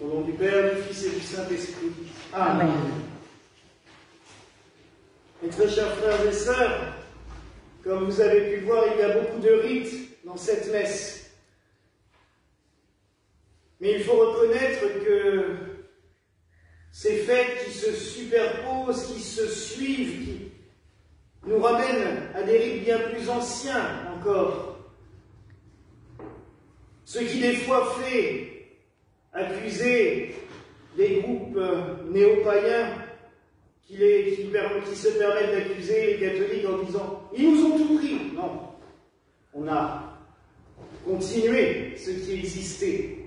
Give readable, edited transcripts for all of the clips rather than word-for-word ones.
Au nom du Père, du Fils et du Saint-Esprit. Amen. Mes très chers frères et sœurs, comme vous avez pu voir, il y a beaucoup de rites dans cette messe. Mais il faut reconnaître que ces fêtes qui se superposent, qui se suivent, qui nous ramènent à des rites bien plus anciens encore. Ce qui des fois fait accuser des groupes néo-païens qui se permettent d'accuser les catholiques en disant « ils nous ont tout pris ». Non, on a continué ce qui existait.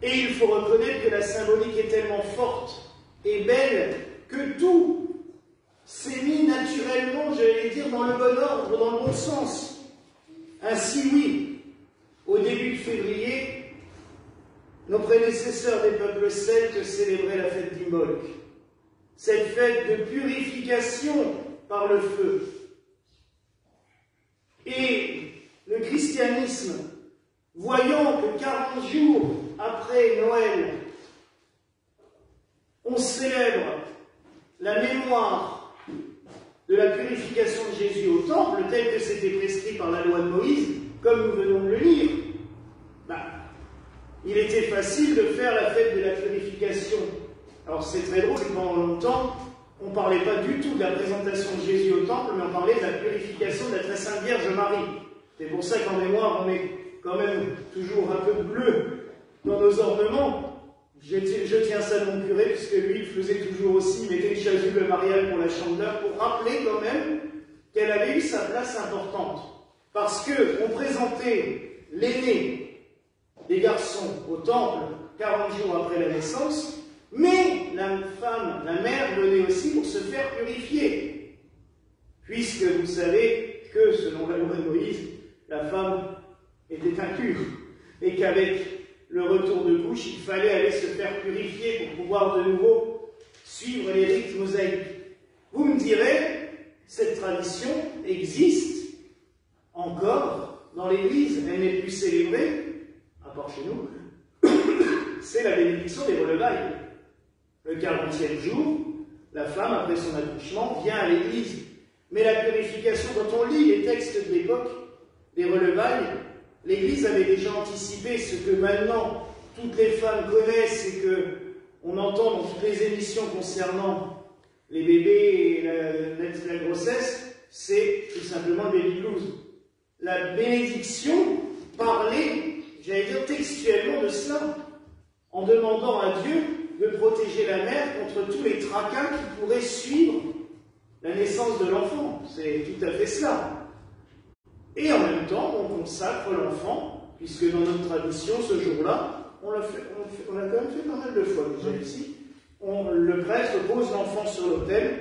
Et il faut reconnaître que la symbolique est tellement forte et belle que tout s'est mis naturellement, j'allais dire, dans le bon ordre, dans le bon sens. Ainsi, oui, au début de février, nos prédécesseurs des peuples celtes célébraient la fête d'Imbolc, cette fête de purification par le feu. Et le christianisme, voyant que 40 jours après Noël, on célèbre la mémoire de la purification de Jésus au temple, tel que c'était prescrit par la loi de Moïse, comme nous venons de le lire, il était facile de faire la fête de la purification. Alors c'est très drôle, pendant longtemps, on ne parlait pas du tout de la présentation de Jésus au temple, mais on parlait de la purification de la très sainte Vierge Marie. C'est pour ça qu'en mémoire, on met quand même toujours un peu de bleu dans nos ornements. Je tiens ça de mon curé, puisque lui, il faisait toujours aussi, il mettait une chasuble mariale pour la chandeleur, pour rappeler quand même qu'elle avait eu sa place importante. Parce qu'on présentait l'aîné des garçons au temple 40 jours après la naissance, mais la femme, la mère, venait aussi pour se faire purifier. Puisque vous savez que, selon la loi de Moïse, la femme était impure, et qu'avec le retour de couche, il fallait aller se faire purifier pour pouvoir de nouveau suivre les rites mosaïques. Vous me direz, cette tradition existe encore dans l'Église, elle n'est plus célébrée, à part chez nous, c'est la bénédiction des relevailles. Le 40e jour, la femme, après son accouchement, vient à l'Église. Mais la purification, quand on lit les textes de l'époque, des relevailles, l'Église avait déjà anticipé ce que maintenant toutes les femmes connaissent et qu'on entend dans toutes les émissions concernant les bébés et la grossesse, c'est tout simplement le baby blues. La bénédiction parlait, j'allais dire textuellement, de cela, en demandant à Dieu de protéger la mère contre tous les tracas qui pourraient suivre la naissance de l'enfant. C'est tout à fait cela. Et en même temps, on consacre l'enfant, puisque dans notre tradition, ce jour-là, on l'a quand même fait pas mal de fois déjà ici, le prêtre pose l'enfant sur l'autel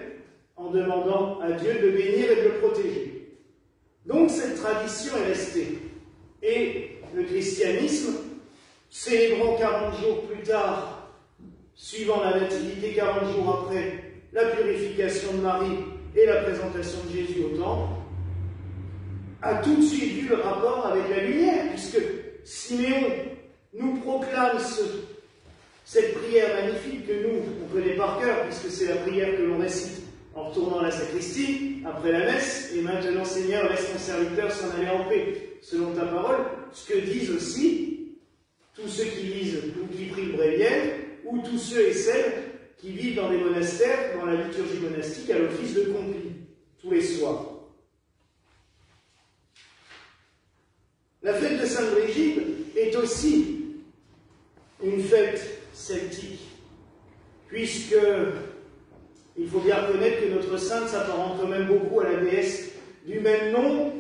en demandant à Dieu de bénir et de le protéger. Donc cette tradition est restée. Et le christianisme, célébrant 40 jours plus tard, suivant la nativité 40 jours après, la purification de Marie et la présentation de Jésus au temple, a tout de suite vu le rapport avec la lumière, puisque Siméon nous proclame cette prière magnifique que nous, on connaît par cœur, puisque c'est la prière que l'on récite en retournant à la sacristie, après la messe, et maintenant, Seigneur, laisse ton serviteur s'en aller en paix, selon ta parole, ce que disent aussi tous ceux qui lisent ou qui prient le bréviaire, ou tous ceux et celles qui vivent dans des monastères, dans la liturgie monastique, à l'office de complis, tous les soirs. La fête de Sainte Brigide est aussi une fête celtique, puisque il faut bien reconnaître que notre sainte s'apparente quand même beaucoup à la déesse du même nom,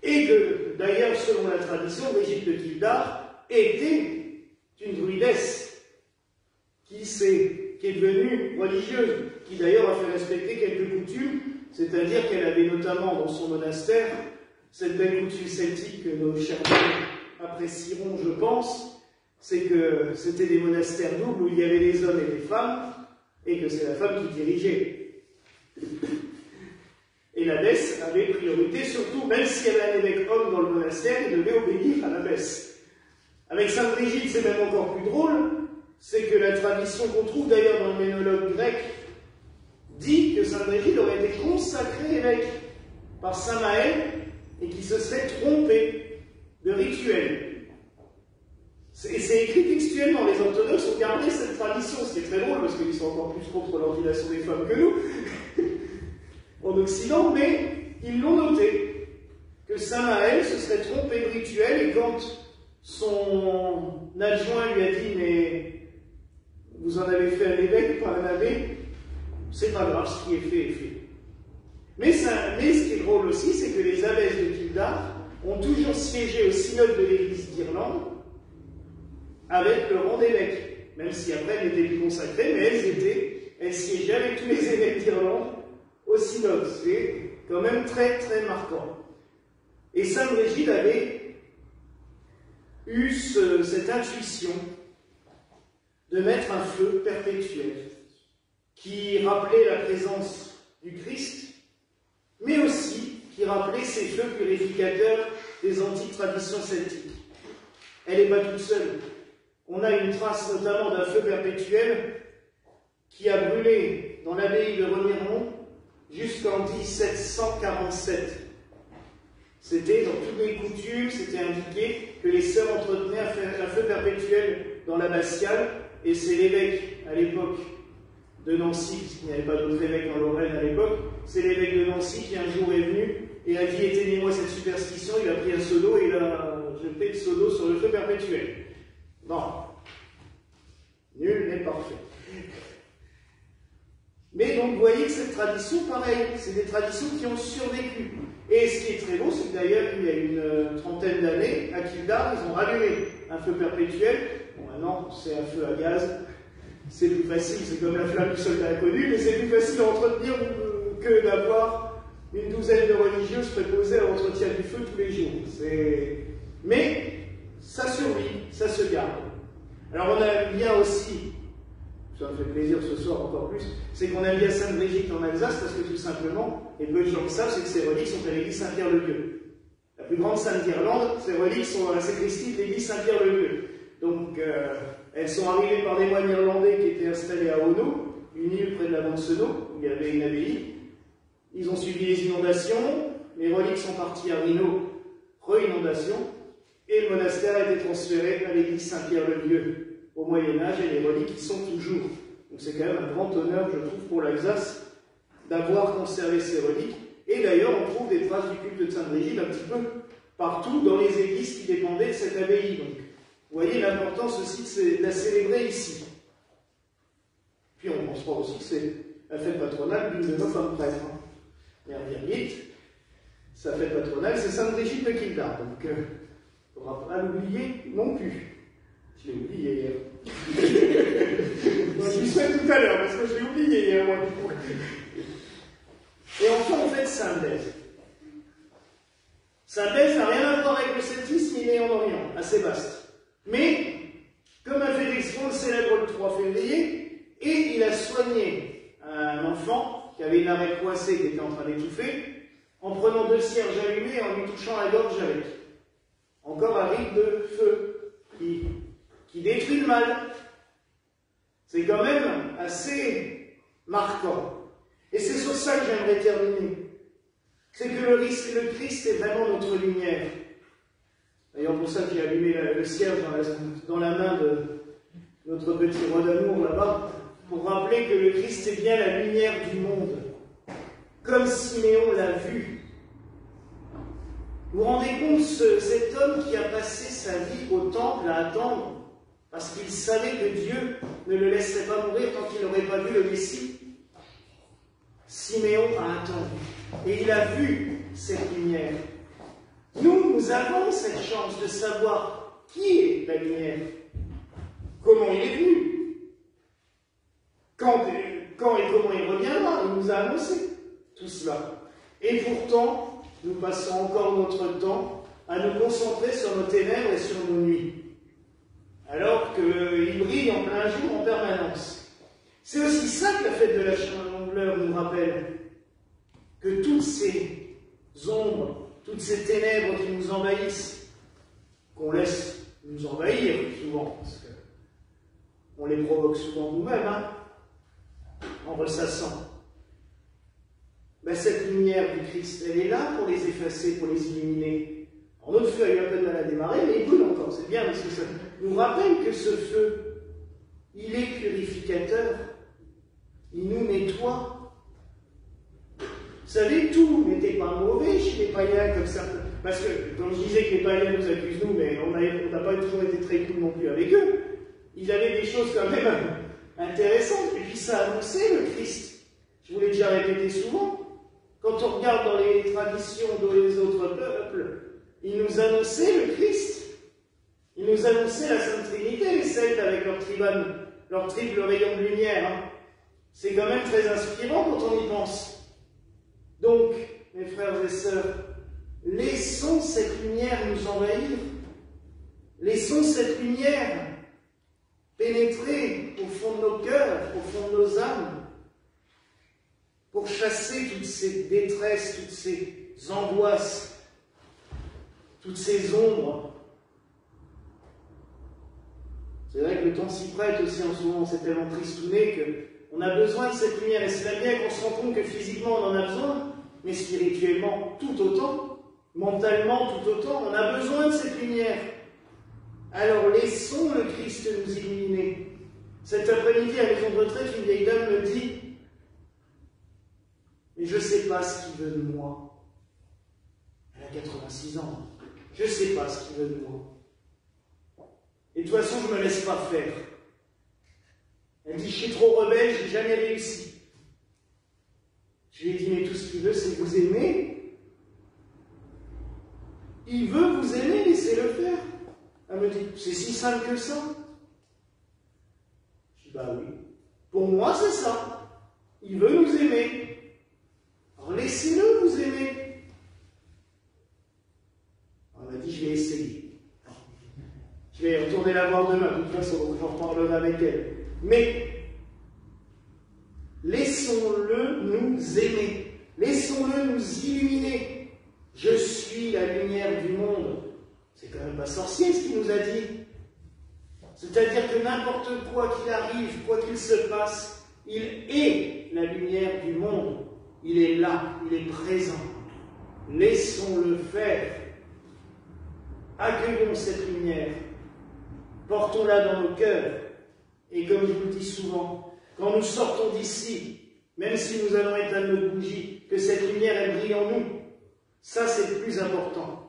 et que, d'ailleurs, selon la tradition, Brigitte de Kildare était une druidesse qui est devenue religieuse, qui d'ailleurs a fait respecter quelques coutumes, c'est-à-dire qu'elle avait notamment dans son monastère cette belle coutume celtique que nos chers pères apprécieront, je pense, c'est que c'était des monastères doubles où il y avait des hommes et des femmes, et que c'est la femme qui dirigeait. Et l'abbesse avait priorité, surtout, même s'il y avait un évêque homme dans le monastère, il devait obéir à l'abbesse. Avec Sainte Brigitte, c'est même encore plus drôle, c'est que la tradition qu'on trouve d'ailleurs dans le ménologue grec dit que Sainte Brigitte aurait été consacrée évêque par Saint Maël et qui se serait trompé de rituel. Et c'est écrit textuellement, les orthodoxes ont gardé cette tradition, ce qui est très drôle parce qu'ils sont encore plus contre l'ordination des femmes que nous, en Occident, mais ils l'ont noté, que Saint Maël se serait trompé de rituel, et quand son adjoint lui a dit « mais vous en avez fait un évêque, pas un abbé », c'est pas grave, ce qui est fait est fait. Mais ce qui est drôle aussi, c'est que les abbesses de Kildare ont toujours siégé au synode de l'Église d'Irlande avec le rang d'évêque, même si après elles n'étaient plus consacrées, mais elles siégeaient avec tous les évêques d'Irlande au synode. C'est quand même très très marquant. Et Sainte Brigitte avait eu cette intuition de mettre un feu perpétuel qui rappelait la présence du Christ, mais aussi qui rappelait ces feux purificateurs des antiques traditions celtiques. Elle n'est pas toute seule. On a une trace notamment d'un feu perpétuel qui a brûlé dans l'abbaye de Remiremont jusqu'en 1747. C'était dans toutes les coutumes, c'était indiqué que les sœurs entretenaient un feu perpétuel dans l'abbatiale, et c'est l'évêque à l'époque de Nancy, puisqu'il n'y avait pas d'autres évêques en Lorraine à l'époque, c'est l'évêque de Nancy qui un jour est venu et a dit « éteignez-moi cette superstition », il a pris un seau d'eau et il a jeté le seau d'eau sur le feu perpétuel. Bon, nul n'est parfait. Mais donc vous voyez que cette tradition, pareil, c'est des traditions qui ont survécu. Et ce qui est très beau, c'est que d'ailleurs, il y a une trentaine d'années, à Kildare, ils ont rallumé un feu perpétuel. Bon, maintenant, c'est un feu à gaz. C'est plus facile, c'est comme la flamme du soldat inconnu, mais c'est plus facile à entretenir que d'avoir une douzaine de religieuses préposées à l'entretien du feu tous les jours. Mais ça survit, ça se garde. Alors on a bien aussi, ça me fait plaisir ce soir encore plus, c'est qu'on aime bien Sainte Brigitte en Alsace parce que tout simplement, et peu de gens le savent, c'est que ces reliques sont à l'église Saint-Pierre-le-Vieux. La plus grande sainte d'Irlande, ces reliques sont à la sacristie de l'église Saint-Pierre-le-Vieux. Donc elles sont arrivées par des moines irlandais qui étaient installés à Ono, une île près de la Monsenau, où il y avait une abbaye. Ils ont suivi les inondations, les reliques sont parties à Rhino, re-inondation, et le monastère a été transféré à l'église Saint-Pierre-le-Vieux au Moyen-Âge, et les reliques y sont toujours. Donc c'est quand même un grand honneur, je trouve, pour l'Alsace d'avoir conservé ces reliques. Et d'ailleurs, on trouve des traces du culte de Sainte Brigitte un petit peu partout dans les églises qui dépendaient de cette abbaye. Donc, vous voyez l'importance aussi de la célébrer ici. Puis on pensera aussi que c'est la fête patronale d'une de nos femmes prêtres. Mère Birgit, sa fête patronale, c'est Sainte Brigitte de Kildare. Donc, il ne faudra pas l'oublier non plus. Je l'ai oublié hier. Je lui souhaite tout à l'heure, parce que je l'ai oublié hier, moi, du coup. Et enfin, on fait Saint-Blaise. Saint-Blaise n'a rien à voir avec le celtisme, il est en Orient, assez vaste. Mais, comme un Félix, on le célèbre le 3 février, et il a soigné un enfant qui avait une arête coincée, qui était en train d'étouffer, en prenant 2 cierges allumés et en lui touchant la gorge avec. Encore un rite de feu qui détruit le mal. C'est quand même assez marquant. Et c'est sur ça que j'aimerais terminer. C'est que le Christ est vraiment notre lumière. D'ailleurs, pour ça que j'ai allumé le cierge dans la main de notre petit roi d'amour là-bas, pour rappeler que le Christ est bien la lumière du monde, comme Siméon l'a vu. Vous vous rendez compte, cet homme qui a passé sa vie au temple à attendre, parce qu'il savait que Dieu ne le laisserait pas mourir tant qu'il n'aurait pas vu le Messie. Siméon a attendu, et il a vu cette lumière. Nous avons cette chance de savoir qui est la lumière, comment il est venu, quand et comment il reviendra. Il nous a annoncé tout cela. Et pourtant, nous passons encore notre temps à nous concentrer sur nos ténèbres et sur nos nuits, alors qu'il brille en plein jour en permanence. C'est aussi ça que la fête de la Chandeleur nous rappelle, que toutes ces ombres, toutes ces ténèbres qui nous envahissent, qu'on laisse nous envahir souvent, parce qu'on les provoque souvent nous-mêmes, hein, en ressassant. Ben, cette lumière du Christ, elle est là pour les effacer, pour les illuminer. En notre feu a eu un peu de mal à démarrer, mais il brûle encore, c'est bien, parce que ça nous rappelle que ce feu, il est purificateur, il nous nettoie. Vous savez, tout n'était pas mauvais chez les païens comme ça. Parce que, comme je disais que les païens nous accusent, nous, mais on n'a pas toujours été très cool non plus avec eux. Ils avaient des choses quand même intéressantes, et puis ça annonçait le Christ. Je vous l'ai déjà répété souvent. Quand on regarde dans les traditions des autres peuples, ils nous annonçaient le Christ. Ils nous annonçaient la Sainte Trinité, les Celtes avec leur triple rayon de lumière. Hein. C'est quand même très inspirant quand on y pense. Donc, mes frères et sœurs, laissons cette lumière nous envahir. Laissons cette lumière pénétrer au fond de nos cœurs, au fond de nos âmes, pour chasser toutes ces détresses, toutes ces angoisses, toutes ces ombres. C'est vrai que le temps s'y prête aussi en ce moment, c'est tellement tristouné qu'on a besoin de cette lumière, et c'est là bien qu'on se rend compte que physiquement on en a besoin, mais spirituellement tout autant, mentalement tout autant, on a besoin de cette lumière. Alors laissons le Christ nous illuminer. Cet après-midi à la maison de retraite, une vieille dame me dit: mais je ne sais pas ce qu'il veut de moi. Elle a 86 ans. Je ne sais pas ce qu'il veut de moi. Et de toute façon, je ne me laisse pas faire. Elle dit: je suis trop rebelle, je n'ai jamais réussi. Je lui ai dit: mais tout ce qu'il veut, c'est vous aimer. Il veut vous aimer, laissez-le faire. Elle me dit: c'est si simple que ça. Je dis: bah oui. Pour moi, c'est ça. Il veut nous aimer. Alors laissez-le vous aimer. On m'a dit: je vais essayer. Je vais retourner la voir demain, de toute façon, j'en reparlerai avec elle. Mais laissons-le nous aimer. Laissons-le nous illuminer. Je suis la lumière du monde. C'est quand même pas sorcier ce qu'il nous a dit. C'est-à-dire que n'importe quoi qu'il arrive, quoi qu'il se passe, il est la lumière du monde. Il est là, il est présent. Laissons-le faire. Accueillons cette lumière. Portons-la dans nos cœurs. Et comme je vous le dis souvent, quand nous sortons d'ici, même si nous allons éteindre notre bougie, que cette lumière, elle brille en nous. Ça, c'est le plus important.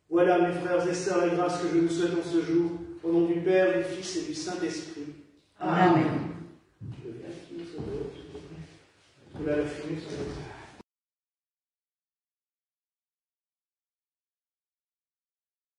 Voilà, mes frères et sœurs, la grâce que je nous souhaite en ce jour, au nom du Père, du Fils et du Saint-Esprit. Amen. Je vais la fumée sur le... La fumée sur le...